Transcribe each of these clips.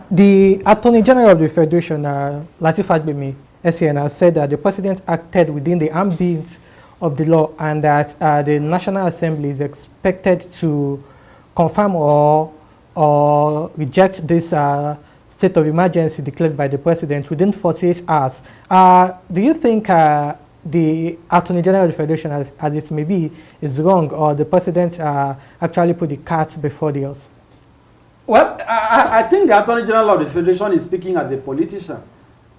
The Attorney General of the Federation, Lateef Fagbemi, SAN, has said that the president acted within the ambit of the law and that the National Assembly is expected to confirm or reject this state of emergency declared by the president within 48 hours. Do you think the Attorney General of the Federation, as it may be, is wrong, or the president actually put the cart before the horse? Well, I think the Attorney General of the Federation is speaking as a politician.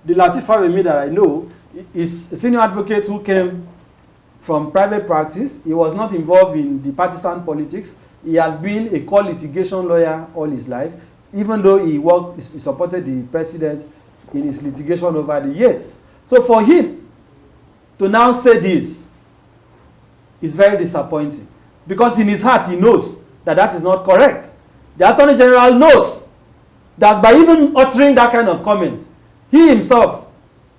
The Lateef Fagbemi that I know is a senior advocate who came from private practice. He was not involved in the partisan politics. He has been a core litigation lawyer all his life, even though he supported the president in his litigation over the years. So for him to now say this is very disappointing, because in his heart he knows that that is not correct. The Attorney General knows that by even uttering that kind of comments, he himself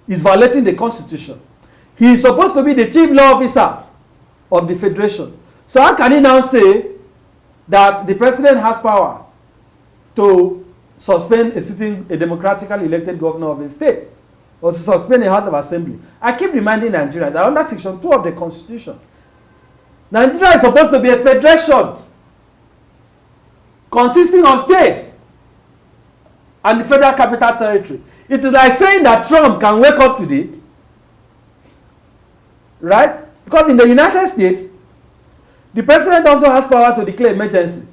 is violating the Constitution. He is supposed to be the chief law officer of the Federation. So how can he now say that the president has power to suspend a democratically elected governor of a state, or to suspend a House of Assembly? I keep reminding Nigeria that under Section 2 of the Constitution, Nigeria is supposed to be a federation consisting of states and the Federal Capital Territory. It is like saying that Trump can wake up today, right? Because in the United States, the president also has power to declare emergency.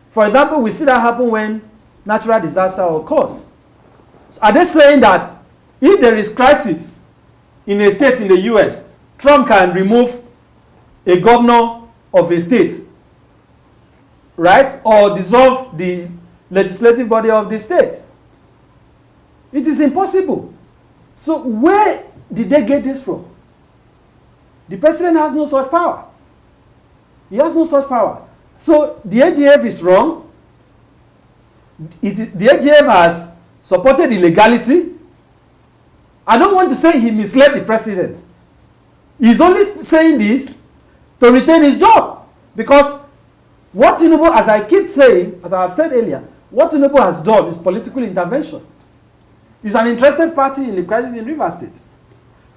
For example, we see that happen when natural disaster occurs. So are they saying that if there is crisis in a state in the US, Trump can remove a governor of a state, right? Or dissolve the legislative body of the state? It is impossible. So where did they get this from? The president has no such power. He has no such power. So the AGF is wrong. The AGF has supported illegality. I don't want to say he misled the president. He's only saying this to retain his job. Because what Tinubu, as I keep saying, as I have said earlier, what Tinubu has done is political intervention. He's an interested party in the crisis in Rivers State.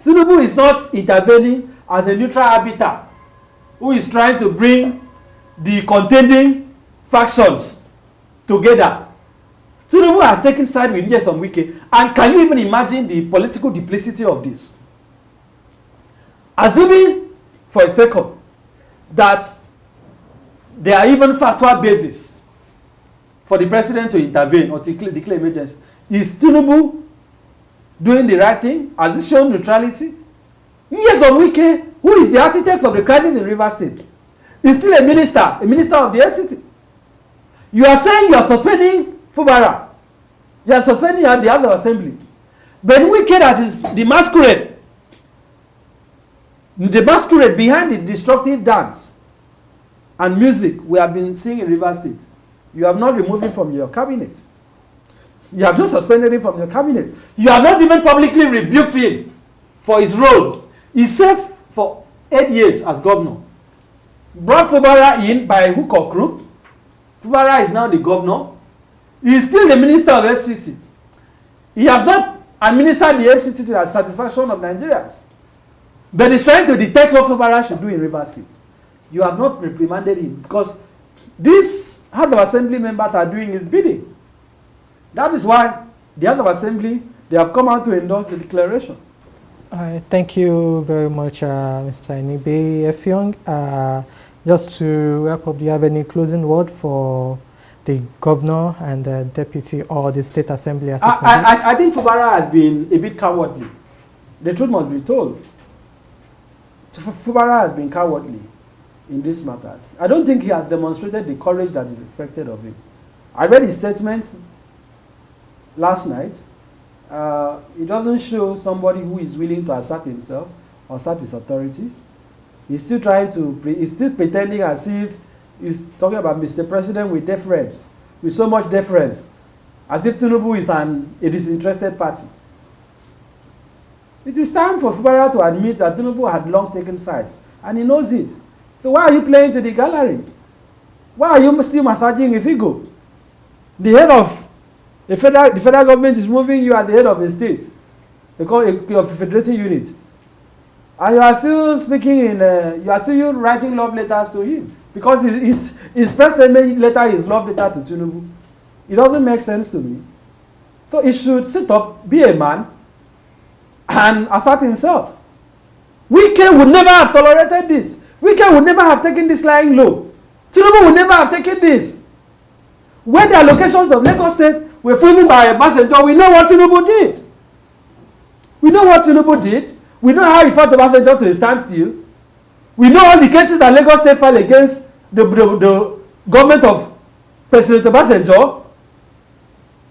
Tinubu is not intervening as a neutral arbiter who is trying to bring the contending factions together. Tinubu has taken side with Nyesom Wike. And can you even imagine the political duplicity of this? Assuming for a second that there are even factual basis for the president to intervene or to declare emergency, is Tinubu doing the right thing? Has he shown neutrality? Nyesom Wike, who is the architect of the crisis in Rivers State, is still a minister of the FCT. You are saying you are suspending Fubara. You are suspending the House of Assembly. But Wike, that is the masquerade behind the destructive dance and music we have been seeing in Rivers State. You have not removed him from your cabinet. You have not suspended him from your cabinet. You have not even publicly rebuked him for his role. He served for 8 years as governor. Brought Fubara in by hook or crook. Fubara is now the governor. He is still the minister of FCT. He has not administered the FCT to the satisfaction of Nigerians. But he's trying to detect what Fubara should do in Rivers State. You have not reprimanded him because these House of Assembly members are doing his bidding. That is why the House of Assembly, they have come out to endorse the declaration. Thank you very much, Mr. Inibehe Effiong. Just to wrap up, do you have any closing word for the governor and the deputy or the state assembly? I think Fubara has been a bit cowardly. The truth must be told. Fubara has been cowardly in this matter. I don't think he has demonstrated the courage that is expected of him. I read his statement last night. It doesn't show somebody who is willing to assert himself or assert his authority. He's still trying to, he's still pretending as if he's talking about Mr. President with deference, with so much deference, as if Tinubu is a disinterested party. It is time for Fubara to admit that Tinubu had long taken sides, and he knows it. So why are you playing to the gallery? Why are you still massaging with ego? The head of The federal government is moving you at the head of a state. They call it a federating unit. And you are still speaking in, you are still writing love letters to him. Because his president letter is love letter to Tinubu. It doesn't make sense to me. So he should sit up, be a man, and assert himself. Wike would never have tolerated this. Wike would never have taken this lying low. Tinubu would never have taken this. When the allocations of Lagos State were frozen by a Obasanjo, we know what Tinubu did. We know what Tinubu did. We know how he fought Obasanjo to a standstill. We know all the cases that Lagos State filed against the government of President Obasanjo.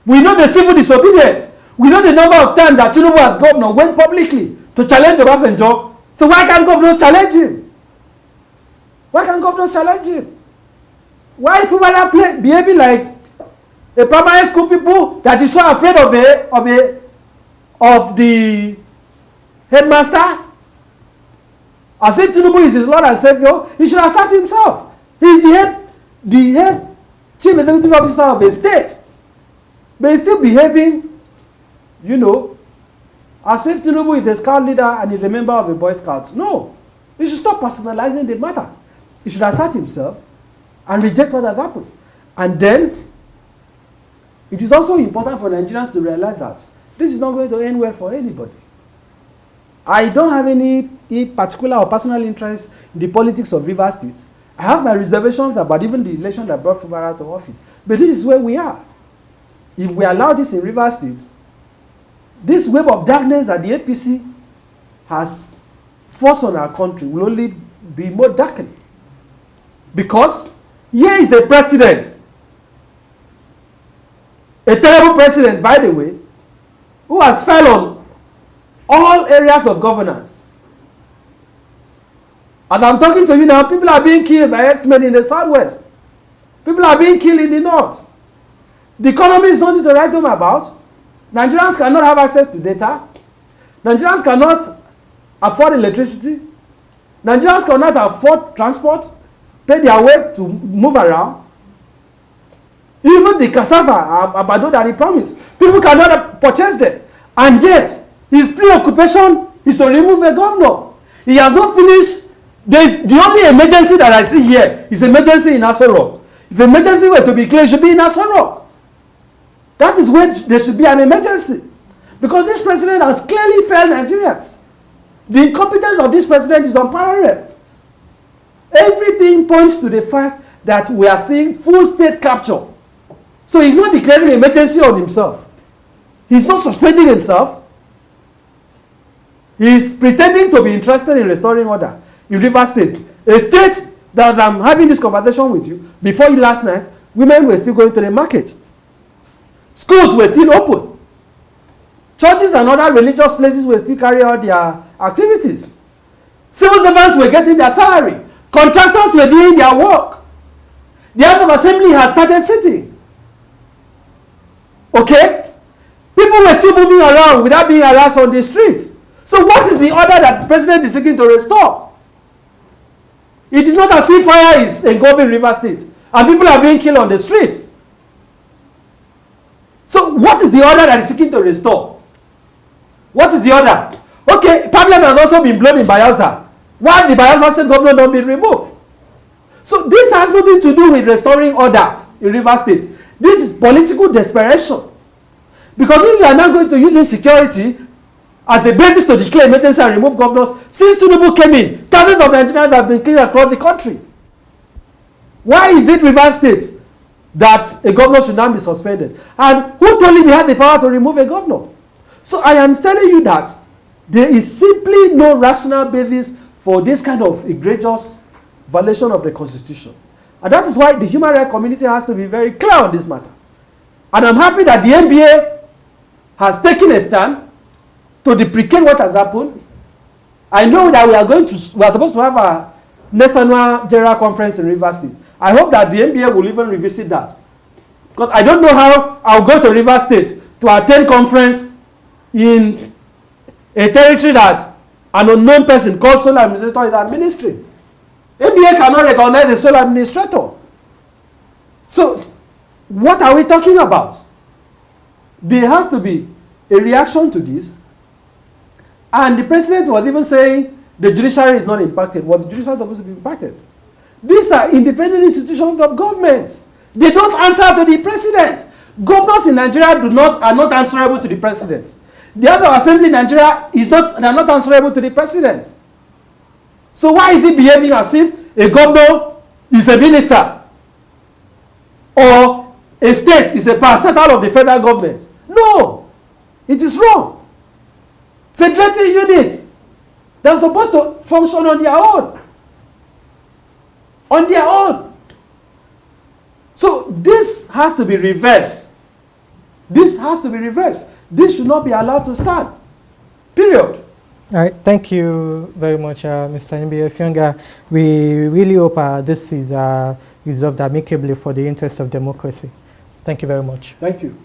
We know the civil disobedience. We know the number of times that Tinubu as governor went publicly to challenge Obasanjo. So why can't governors challenge him? Why can't governors challenge him? Why is Fubara behaving like a primary school people that is so afraid of the headmaster? As if Tinubu is his Lord and Savior, he should assert himself. He is the head chief executive officer of a state. But he's still behaving, you know, as if Tinubu is a scout leader and is a member of the Boy Scouts. No. He should stop personalizing the matter. He should assert himself and reject what has happened. And then, it is also important for Nigerians to realize that this is not going to end well for anybody. I don't have any particular or personal interest in the politics of Rivers State. I have my reservations about even the election that brought Fubara to office. But this is where we are. If we allow this in Rivers State, this web of darkness that the APC has forced on our country will only be more darkened. Because here is a president, a terrible president, by the way, who has failed on all areas of governance. As I'm talking to you now, people are being killed by X-Men in the southwest. People are being killed in the north. The economy is nothing to write home about. Nigerians cannot have access to data. Nigerians cannot afford electricity. Nigerians cannot afford transport, pay their way to move around. Even the cassava, abado that he promised, people cannot purchase them. And yet, his preoccupation is to remove a governor. He has not finished. The only emergency that I see here is emergency in Aso Rock. If emergency were to be clear, it should be in Aso Rock. That is where there should be an emergency. Because this president has clearly failed Nigerians. The incompetence of this president is unparalleled. Everything points to the fact that we are seeing full state capture. So he's not declaring emergency on himself. He's not suspending himself. He's pretending to be interested in restoring order in Rivers State. A state that I'm having this conversation with you, before last night, women were still going to the market. Schools were still open. Churches and other religious places were still carrying out their activities. Civil servants were getting their salary. Contractors were doing their work. The House of Assembly has started sitting. Okay? People were still moving around without being harassed on the streets. So what is the order that the president is seeking to restore? It is not as if fire is engulfing Rivers State and people are being killed on the streets. So what is the order that is seeking to restore? What is the order? Okay, Parliament has also been blown in Bayelsa. Why the Bayelsa State governor not been removed? So this has nothing to do with restoring order in Rivers State. This is political desperation. Because if we are not going to use insecurity as the basis to declare emergency and remove governors, since Tinubu came in, thousands of Nigerians have been killed across the country. Why is it Rivers State that a governor should not be suspended? And who told him he had the power to remove a governor? So I am telling you that there is simply no rational basis for this kind of egregious violation of the Constitution. And that is why the human rights community has to be very clear on this matter. And I'm happy that the NBA has taken a stand to deprecate what has happened. I know that we are supposed to have a next annual general conference in Rivers State. I hope that the NBA will even revisit that. Because I don't know how I'll go to Rivers State to attend conference in a territory that an unknown person called sole administrator is administering. NBA cannot recognize a sole administrator. So, what are we talking about? there has to be a reaction to this. And the president was even saying the judiciary is not impacted. Was the judiciary supposed to be impacted? These are independent institutions of government. They don't answer to the president. Governors in Nigeria are not answerable to the president. The House of Assembly in Nigeria they are not answerable to the president. So why is he behaving as if a governor is a minister or a state is a parastatal of the federal government? No, it is wrong. Federating units, they're supposed to function on their own. On their own. So this has to be reversed. This has to be reversed. This should not be allowed to stand. Period. All right, thank you very much, Mr. Inibehe Effiong. We really hope this is resolved amicably for the interest of democracy. Thank you very much. Thank you.